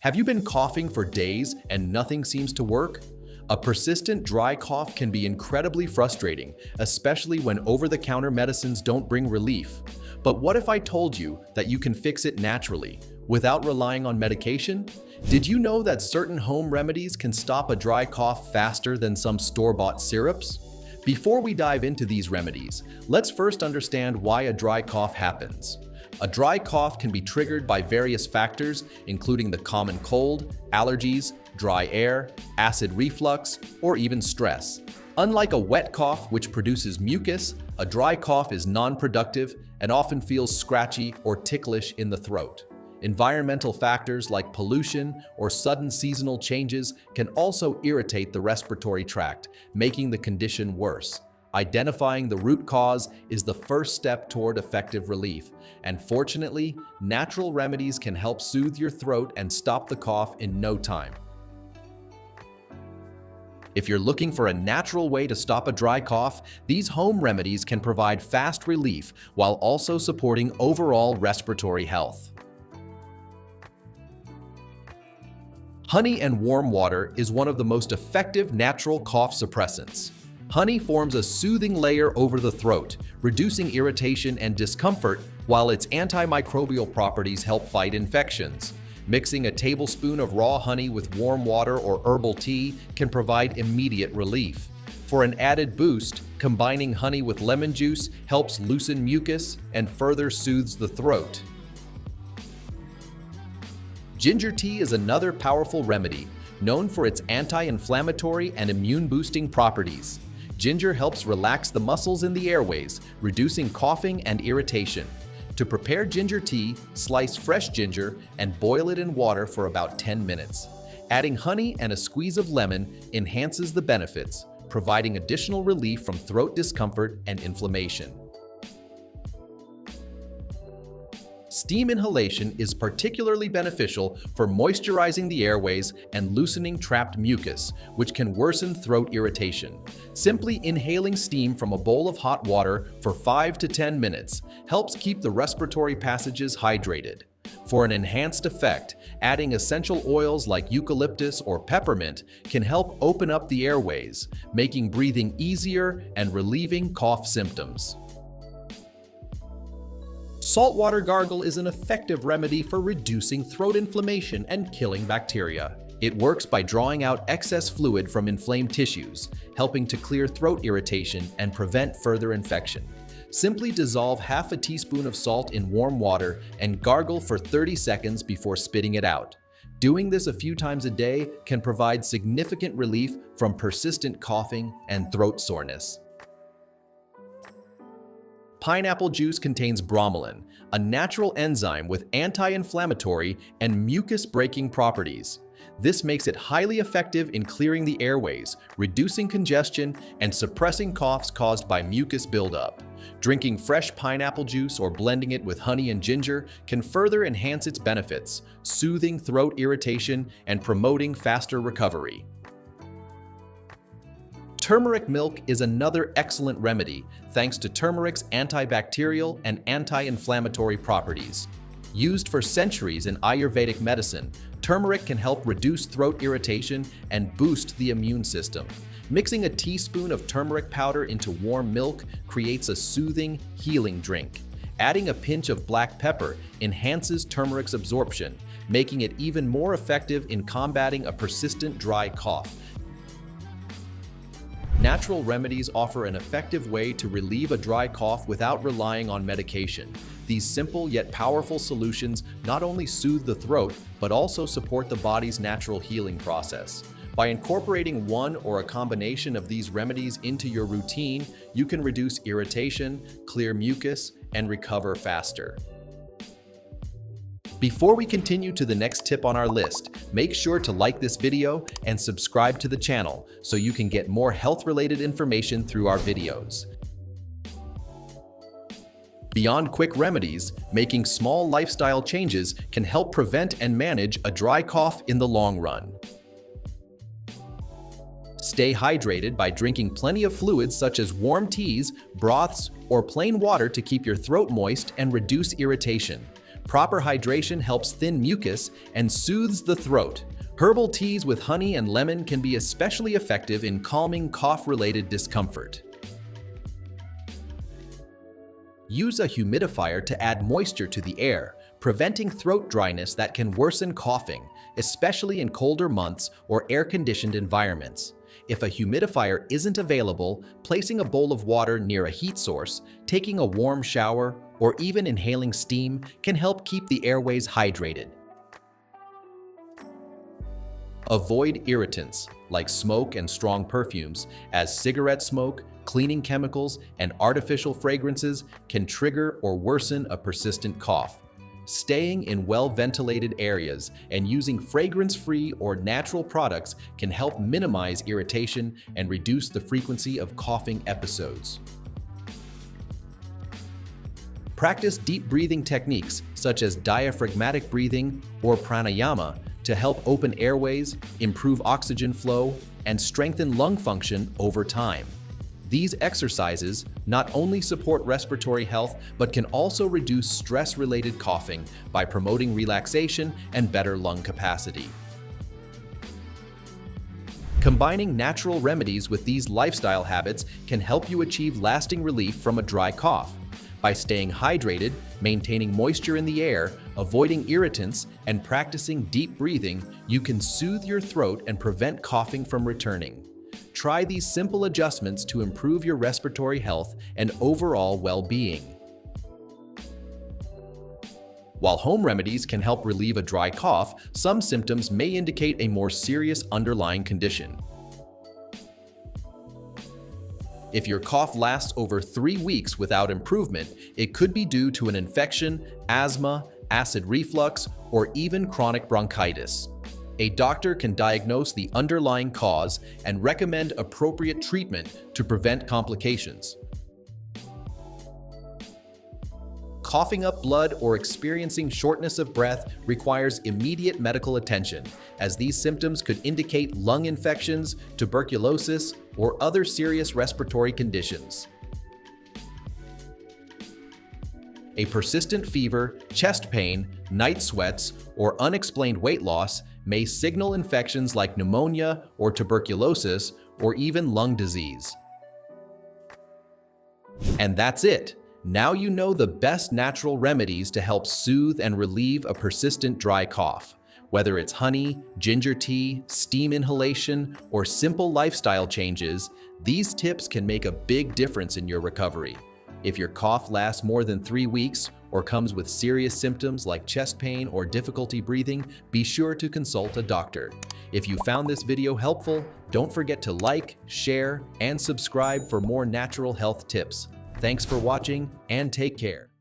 Have you been coughing for days and nothing seems to work? A persistent dry cough can be incredibly frustrating, especially when over-the-counter medicines don't bring relief. But what if I told you that you can fix it naturally, without relying on medication? Did you know that certain home remedies can stop a dry cough faster than some store-bought syrups? Before we dive into these remedies, let's first understand why a dry cough happens. A dry cough can be triggered by various factors, including the common cold, allergies, dry air, acid reflux, or even stress. Unlike a wet cough, which produces mucus, a dry cough is non-productive and often feels scratchy or ticklish in the throat. Environmental factors like pollution or sudden seasonal changes can also irritate the respiratory tract, making the condition worse. Identifying the root cause is the first step toward effective relief, and fortunately, natural remedies can help soothe your throat and stop the cough in no time. If you're looking for a natural way to stop a dry cough, these home remedies can provide fast relief while also supporting overall respiratory health. Honey and warm water is one of the most effective natural cough suppressants. Honey forms a soothing layer over the throat, reducing irritation and discomfort, while its antimicrobial properties help fight infections. Mixing a tablespoon of raw honey with warm water or herbal tea can provide immediate relief. For an added boost, combining honey with lemon juice helps loosen mucus and further soothes the throat. Ginger tea is another powerful remedy, known for its anti-inflammatory and immune-boosting properties. Ginger helps relax the muscles in the airways, reducing coughing and irritation. To prepare ginger tea, slice fresh ginger and boil it in water for about 10 minutes. Adding honey and a squeeze of lemon enhances the benefits, providing additional relief from throat discomfort and inflammation. Steam inhalation is particularly beneficial for moisturizing the airways and loosening trapped mucus, which can worsen throat irritation. Simply inhaling steam from a bowl of hot water for 5 to 10 minutes helps keep the respiratory passages hydrated. For an enhanced effect, adding essential oils like eucalyptus or peppermint can help open up the airways, making breathing easier and relieving cough symptoms. Saltwater gargle is an effective remedy for reducing throat inflammation and killing bacteria. It works by drawing out excess fluid from inflamed tissues, helping to clear throat irritation and prevent further infection. Simply dissolve half a teaspoon of salt in warm water and gargle for 30 seconds before spitting it out. Doing this a few times a day can provide significant relief from persistent coughing and throat soreness. Pineapple juice contains bromelain, a natural enzyme with anti-inflammatory and mucus-breaking properties. This makes it highly effective in clearing the airways, reducing congestion, and suppressing coughs caused by mucus buildup. Drinking fresh pineapple juice or blending it with honey and ginger can further enhance its benefits, soothing throat irritation and promoting faster recovery. Turmeric milk is another excellent remedy thanks to turmeric's antibacterial and anti-inflammatory properties. Used for centuries in Ayurvedic medicine, turmeric can help reduce throat irritation and boost the immune system. Mixing a teaspoon of turmeric powder into warm milk creates a soothing, healing drink. Adding a pinch of black pepper enhances turmeric's absorption, making it even more effective in combating a persistent dry cough. Natural remedies offer an effective way to relieve a dry cough without relying on medication. These simple yet powerful solutions not only soothe the throat, but also support the body's natural healing process. By incorporating one or a combination of these remedies into your routine, you can reduce irritation, clear mucus, and recover faster. Before we continue to the next tip on our list, make sure to like this video and subscribe to the channel so you can get more health-related information through our videos. Beyond quick remedies, making small lifestyle changes can help prevent and manage a dry cough in the long run. Stay hydrated by drinking plenty of fluids such as warm teas, broths, or plain water to keep your throat moist and reduce irritation. Proper hydration helps thin mucus and soothes the throat. Herbal teas with honey and lemon can be especially effective in calming cough-related discomfort. Use a humidifier to add moisture to the air, preventing throat dryness that can worsen coughing, especially in colder months or air-conditioned environments. If a humidifier isn't available, placing a bowl of water near a heat source, taking a warm shower, or even inhaling steam can help keep the airways hydrated. Avoid irritants like smoke and strong perfumes, as cigarette smoke, cleaning chemicals, and artificial fragrances can trigger or worsen a persistent cough. Staying in well-ventilated areas and using fragrance-free or natural products can help minimize irritation and reduce the frequency of coughing episodes. Practice deep breathing techniques such as diaphragmatic breathing or pranayama to help open airways, improve oxygen flow, and strengthen lung function over time. These exercises not only support respiratory health, but can also reduce stress-related coughing by promoting relaxation and better lung capacity. Combining natural remedies with these lifestyle habits can help you achieve lasting relief from a dry cough. By staying hydrated, maintaining moisture in the air, avoiding irritants, and practicing deep breathing, you can soothe your throat and prevent coughing from returning. Try these simple adjustments to improve your respiratory health and overall well-being. While home remedies can help relieve a dry cough, some symptoms may indicate a more serious underlying condition. If your cough lasts over 3 weeks without improvement, it could be due to an infection, asthma, acid reflux, or even chronic bronchitis. A doctor can diagnose the underlying cause and recommend appropriate treatment to prevent complications. Coughing up blood or experiencing shortness of breath requires immediate medical attention, as these symptoms could indicate lung infections, tuberculosis, or other serious respiratory conditions. A persistent fever, chest pain, night sweats, or unexplained weight loss may signal infections like pneumonia or tuberculosis, or even lung disease. And that's it. Now you know the best natural remedies to help soothe and relieve a persistent dry cough. Whether it's honey, ginger tea, steam inhalation, or simple lifestyle changes, these tips can make a big difference in your recovery. If your cough lasts more than 3 weeks or comes with serious symptoms like chest pain or difficulty breathing, be sure to consult a doctor. If you found this video helpful, don't forget to like, share, and subscribe for more natural health tips. Thanks for watching and take care.